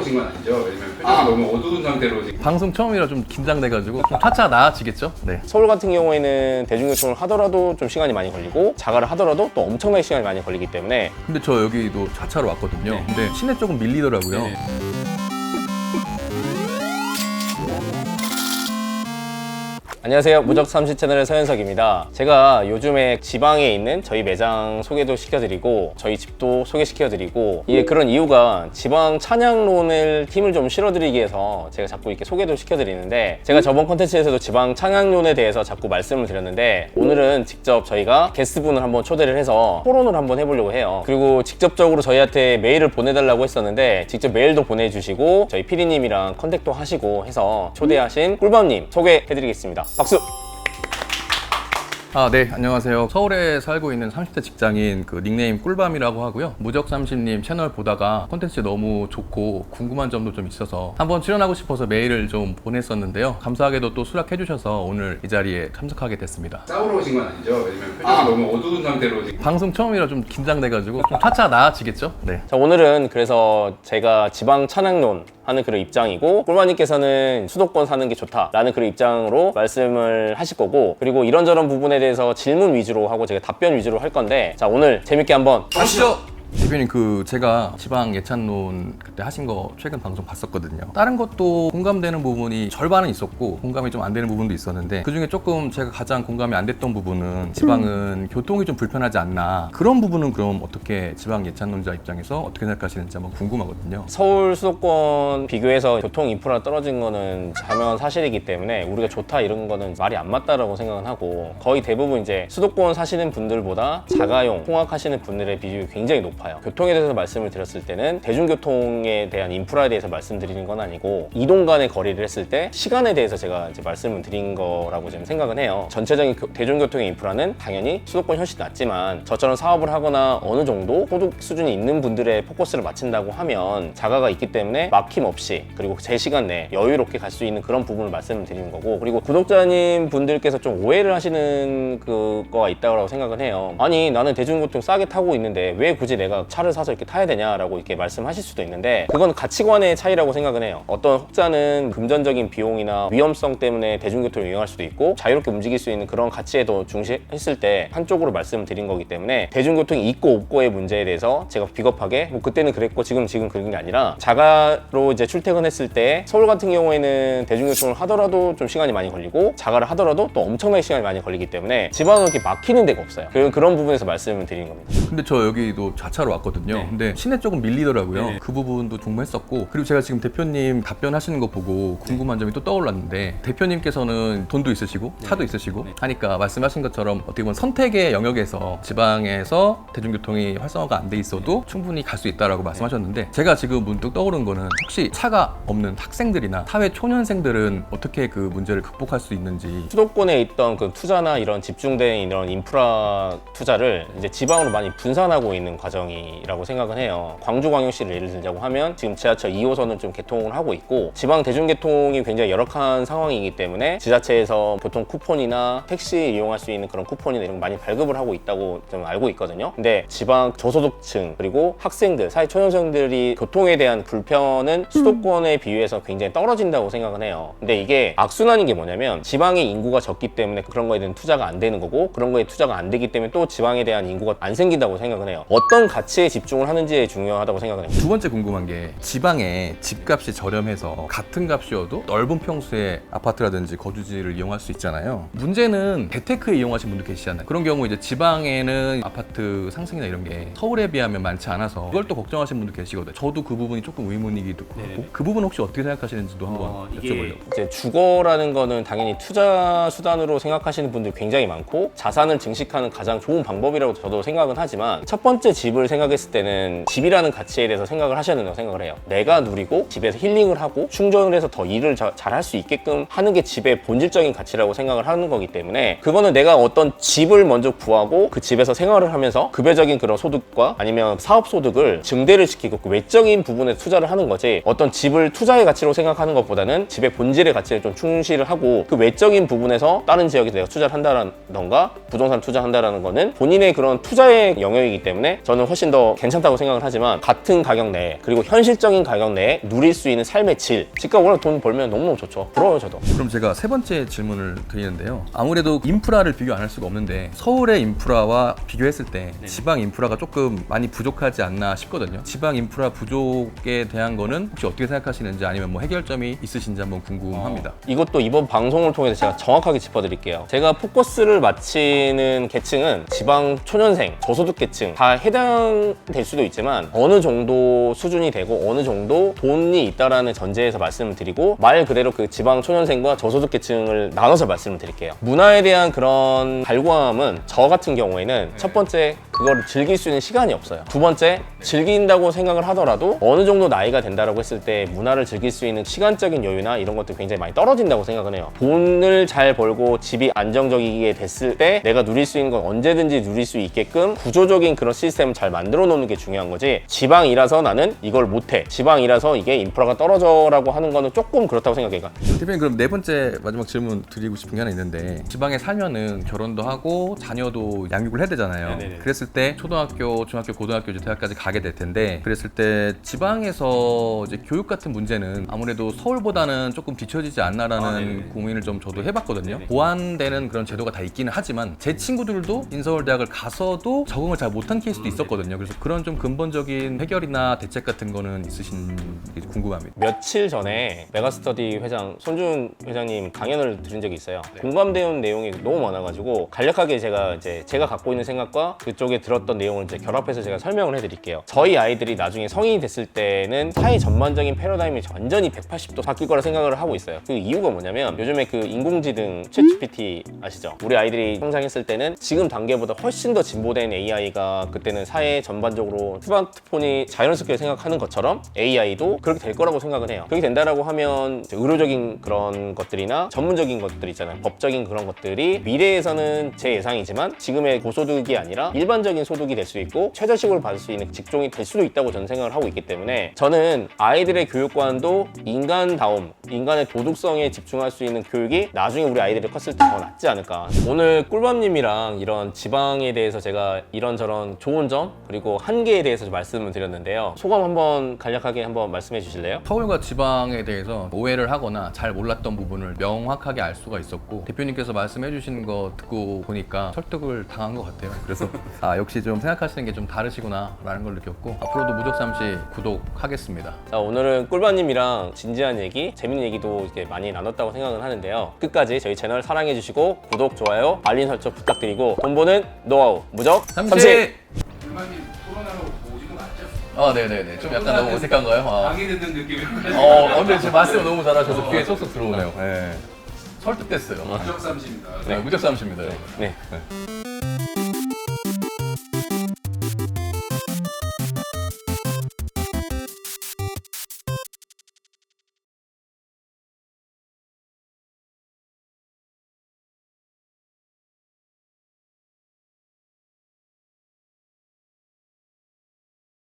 오신 건 아니죠? 왜냐면 표정이 너무 어두운 상태로 지금 방송 처음이라 좀 긴장돼가지고 좀 차차 나아지겠죠? 네. 서울 같은 경우에는 대중교통을 하더라도 좀 시간이 많이 걸리고 자가를 하더라도 또 엄청나게 시간이 많이 걸리기 때문에 근데 저 여기도 차차로 왔거든요. 근데 시내 조금 밀리더라고요. 네. 안녕하세요. 무적삼시 채널의 서현석입니다. 제가 요즘에 지방에 있는 저희 매장 소개도 시켜드리고 저희 집도 소개시켜드리고 이게 그런 이유가 지방 찬양론을 힘을 좀 실어드리기 위해서 제가 자꾸 이렇게 소개도 시켜드리는데 제가 저번 컨텐츠에서도 지방 찬양론에 대해서 자꾸 말씀을 드렸는데 오늘은 직접 저희가 게스트분을 한번 초대를 해서 토론을 한번 해보려고 해요. 그리고 직접적으로 저희한테 메일을 보내달라고 했었는데 직접 메일도 보내주시고 저희 피디님이랑 컨택도 하시고 해서 초대하신 꿀밤님 소개해드리겠습니다. 박수! 네, 안녕하세요. 서울에 살고 있는 30대 직장인 그 닉네임 꿀밤이라고 하고요. 무적30님 채널 보다가 콘텐츠 너무 좋고 궁금한 점도 좀 있어서 한번 출연하고 싶어서 메일을 좀 보냈었는데요. 감사하게도 또 수락해주셔서 오늘 이 자리에 참석하게 됐습니다. 싸우러 오신 건 아니죠? 왜냐면 표정이 너무 어두운 상태로 지금 방송 처음이라 좀 긴장돼가지고 좀 차차 나아지겠죠? 네. 자, 오늘은 그래서 제가 지방 찬양론 하는 그런 입장이고 꿀마님께서는 수도권 사는 게 좋다라는 그런 입장으로 말씀을 하실 거고 그리고 이런저런 부분에 대해서 질문 위주로 하고 제가 답변 위주로 할 건데 자 오늘 재밌게 한번 가시죠! 대표님 제가 지방 예찬론 그때 하신 거 최근 방송 봤었거든요. 다른 것도 공감되는 부분이 절반은 있었고 공감이 좀 안 되는 부분도 있었는데 그중에 조금 제가 가장 공감이 안 됐던 부분은 지방은 교통이 좀 불편하지 않나 그런 부분은 그럼 어떻게 지방 예찬론자 입장에서 어떻게 생각하시는지 한번 궁금하거든요. 서울 수도권 비교해서 교통 인프라 떨어진 거는 자명한 사실이기 때문에 우리가 좋다 이런 거는 말이 안 맞다라고 생각은 하고 거의 대부분 이제 수도권 사시는 분들보다 자가용 통학하시는 분들의 비율이 굉장히 높아요. 교통에 대해서 말씀을 드렸을 때는 대중교통에 대한 인프라에 대해서 말씀드리는 건 아니고 이동 간의 거리를 했을 때 시간에 대해서 제가 이제 말씀을 드린 거라고 지금 생각은 해요. 전체적인 대중교통의 인프라는 당연히 수도권이 훨씬 낫지만 저처럼 사업을 하거나 어느 정도 소득 수준이 있는 분들의 포커스를 맞춘다고 하면 자가가 있기 때문에 막힘 없이 그리고 제 시간 내에 여유롭게 갈 수 있는 그런 부분을 말씀을 드리는 거고 그리고 구독자님 분들께서 좀 오해를 하시는 그거가 있다고 생각은 해요. 아니 나는 대중교통 싸게 타고 있는데 왜 굳이 내가 차를 사서 이렇게 타야 되냐라고 이렇게 말씀하실 수도 있는데 그건 가치관의 차이라고 생각은 해요. 어떤 혹자는 금전적인 비용이나 위험성 때문에 대중교통을 이용할 수도 있고 자유롭게 움직일 수 있는 그런 가치에 더 중시했을 때 한쪽으로 말씀을 드린 거기 때문에 대중교통이 있고 없고의 문제에 대해서 제가 비겁하게 뭐 그때는 그랬고 지금 그런 게 아니라 자가로 이제 출퇴근했을 때 서울 같은 경우에는 대중교통을 하더라도 좀 시간이 많이 걸리고 자가를 하더라도 또 엄청나게 시간이 많이 걸리기 때문에 지방은 이렇게 막히는 데가 없어요. 그런 부분에서 말씀을 드리는 겁니다. 근데 저 여기도 자차로 왔거든요. 네. 근데 시내 조금 밀리더라고요. 네. 그 부분도 궁금했었고 그리고 제가 지금 대표님 답변하시는 거 보고 궁금한 점이 또 떠올랐는데 대표님께서는 돈도 있으시고 차도 있으시고 하니까 말씀하신 것처럼 어떻게 보면 선택의 영역에서 지방에서 대중교통이 활성화가 안 돼 있어도 충분히 갈 수 있다라고 말씀하셨는데 제가 지금 문득 떠오른 거는 혹시 차가 없는 학생들이나 사회 초년생들은 어떻게 그 문제를 극복할 수 있는지 수도권에 있던 그 투자나 이런 집중된 이런 인프라 투자를 이제 지방으로 많이 분산하고 있는 과정이라고 생각은 해요. 광주광역시를 예를 들자고 하면 지금 지하철 2호선을 좀 개통을 하고 있고 지방 대중교통이 굉장히 열악한 상황이기 때문에 지자체에서 교통 쿠폰이나 택시 이용할 수 있는 그런 쿠폰이나 이런 거 많이 발급을 하고 있다고 좀 알고 있거든요. 근데 지방 저소득층 그리고 학생들, 사회 초년생들이 교통에 대한 불편은 수도권에 비교해서 굉장히 떨어진다고 생각은 해요. 근데 이게 악순환인 게 뭐냐면 지방의 인구가 적기 때문에 그런 거에 대한 투자가 안 되는 거고 그런 거에 투자가 안 되기 때문에 또 지방에 대한 인구가 안 생긴다고 생각은 해요. 어떤 가치에 집중을 하는지에 중요하다고 생각을 해요. 두 번째 궁금한 게 지방에 집값이 저렴해서 같은 값이어도 넓은 평수의 아파트라든지 거주지를 이용할 수 있잖아요. 문제는 재테크에 이용하시는 분들 계시잖아요. 그런 경우 이제 지방에는 아파트 상승이나 이런 게 서울에 비하면 많지 않아서 그걸 또 걱정하시는 분들 계시거든요. 저도 그 부분이 조금 의문이기도 하고 그 부분 혹시 어떻게 생각하시는지도 한번 여쭤보려고. 이제 주거라는 거는 당연히 투자 수단으로 생각하시는 분들 굉장히 많고 자산을 증식하는 가장 좋은 방법이라고 저도 생각은 하지만 첫 번째 집을 생각했을 때는 집이라는 가치에 대해서 생각을 하셔야 된다고 생각을 해요. 내가 누리고 집에서 힐링을 하고 충전을 해서 더 일을 잘 할 수 있게끔 하는 게 집의 본질적인 가치라고 생각을 하는 거기 때문에 그거는 내가 어떤 집을 먼저 구하고 그 집에서 생활을 하면서 급여적인 그런 소득과 아니면 사업 소득을 증대를 시키고 그 외적인 부분에 투자를 하는 거지 어떤 집을 투자의 가치로 생각하는 것보다는 집의 본질의 가치를 좀 충실을 하고 그 외적인 부분에서 다른 지역에서 내가 투자를 한다던가 부동산 투자한다라는 거는 본인의 그런 투자의 영역이기 때문에 저는 훨씬 더 괜찮다고 생각을 하지만 같은 가격 내에 그리고 현실적인 가격 내에 누릴 수 있는 삶의 질 집값 원래 돈 벌면 너무너무 좋죠. 부러워요 저도. 그럼 제가 세 번째 질문을 드리는데요. 아무래도 인프라를 비교 안 할 수가 없는데 서울의 인프라와 비교했을 때 지방 인프라가 조금 많이 부족하지 않나 싶거든요. 지방 인프라 부족에 대한 거는 혹시 어떻게 생각하시는지 아니면 뭐 해결점이 있으신지 한번 궁금합니다. 이것도 이번 방송을 통해서 제가 정확하게 짚어드릴게요. 제가 포커스를 마치는 계층은 지방 초년생, 저소득 계층 다 해당될 수도 있지만 어느 정도 수준이 되고 어느 정도 돈이 있다라는 전제에서 말씀을 드리고 말 그대로 그 지방 초년생과 저소득 계층을 나눠서 말씀을 드릴게요. 문화에 대한 그런 갈구함은 저 같은 경우에는 첫 번째 그거를 즐길 수 있는 시간이 없어요. 두 번째 즐긴다고 생각을 하더라도 어느 정도 나이가 된다라고 했을 때 문화를 즐길 수 있는 시간적인 여유나 이런 것들이 굉장히 많이 떨어진다고 생각을 해요. 돈을 잘 벌고 집이 안정적이게 됐을 때 내가 누릴 수 있는 건 언제든지 누릴 수 있게끔 구조적인 그런 시스템을 잘 만들어 놓는 게 중요한 거지 지방이라서 나는 이걸 못해 지방이라서 이게 인프라가 떨어져 라고 하는 거는 조금 그렇다고 생각해요. 대표님 그럼 네 번째 마지막 질문 드리고 싶은 게 하나 있는데 지방에 살면은 결혼도 하고 자녀도 양육을 해야 되잖아요. 네네네. 그랬을 때 초등학교, 중학교, 고등학교, 이제 대학까지 가게 될 텐데 그랬을 때 지방에서 이제 교육 같은 문제는 아무래도 서울보다는 조금 뒤처지지 않나라는 고민을 좀 저도 해봤거든요. 보완되는 그런 제도가 다 있기는 하지만 제 친구들도 인서울대학을 가서도 적응을 잘 못한 케이스도 있었거든요. 그래서 그런 좀 근본적인 해결이나 대책 같은 거는 있으신지 궁금합니다. 며칠 전에 메가스터디 회장 손준 회장님 강연을 들은 적이 있어요. 공감되는 내용이 너무 많아가지고 간략하게 제가 갖고 있는 생각과 그쪽에 들었던 내용을 이제 결합해서 제가 설명을 해드릴게요. 저희 아이들이 나중에 성인이 됐을 때는 사회 전반적인 패러다임이 완전히 180도 바뀔 거라 생각을 하고 있어요. 그 이유가 뭐냐면 요즘에 그 인공지능 챗GPT 아시죠? 우리 아이들이 성장했을 때는 지금 단계보다 훨씬 더 진보된 AI가 그때는 사회 전반적으로 스마트폰이 자연스럽게 생각하는 것처럼 AI도 그렇게 될 거라고 생각은 해요. 그렇게 된다라고 하면 이제 의료적인 그런 것들이나 전문적인 것들 있잖아요. 법적인 그런 것들이 미래에서는 제 예상이지만 지금의 고소득이 아니라 일반적인 소득이 될 수 있고 최저시급을 받을 수 있는 직종이 될 수도 있다고 저는 생각을 하고 있기 때문에 저는 아이들의 교육관도 인간다움, 인간의 도덕성에 집중할 수 있는 교육이 나중에 우리 아이들이 컸을 때 더 낫지 않을까. 오늘 꿀밤님이랑 이런 지방에 대해서 제가 이런저런 좋은 점 그리고 한계에 대해서 좀 말씀을 드렸는데요. 소감 한번 간략하게 한번 말씀해 주실래요? 서울과 지방에 대해서 오해를 하거나 잘 몰랐던 부분을 명확하게 알 수가 있었고 대표님께서 말씀해 주시는 거 듣고 보니까 설득을 당한 것 같아요. 그래서 역시 좀 생각하시는 게 좀 다르시구나 라는 걸 느꼈고 앞으로도 무적삼시 구독하겠습니다. 자, 오늘은 꿀밤님이랑 진지한 얘기, 재밌는 얘기도 이렇게 많이 나눴다고 생각은 하는데요. 끝까지 저희 채널 사랑해 주시고 구독, 좋아요, 알림 설정 부탁드리고 돈 버는 노하우 무적 삼시! 불만님 토론하러 오지는 않죠? 네네네. 좀 약간 너무 어색한가요? 강의 듣는 느낌이 근데 지금 말씀 너무 잘하셔서 귀에 쏙쏙 들어오네요. 네. 설득됐어요. 무적 삼십니다. 무적삼시입니다. 네.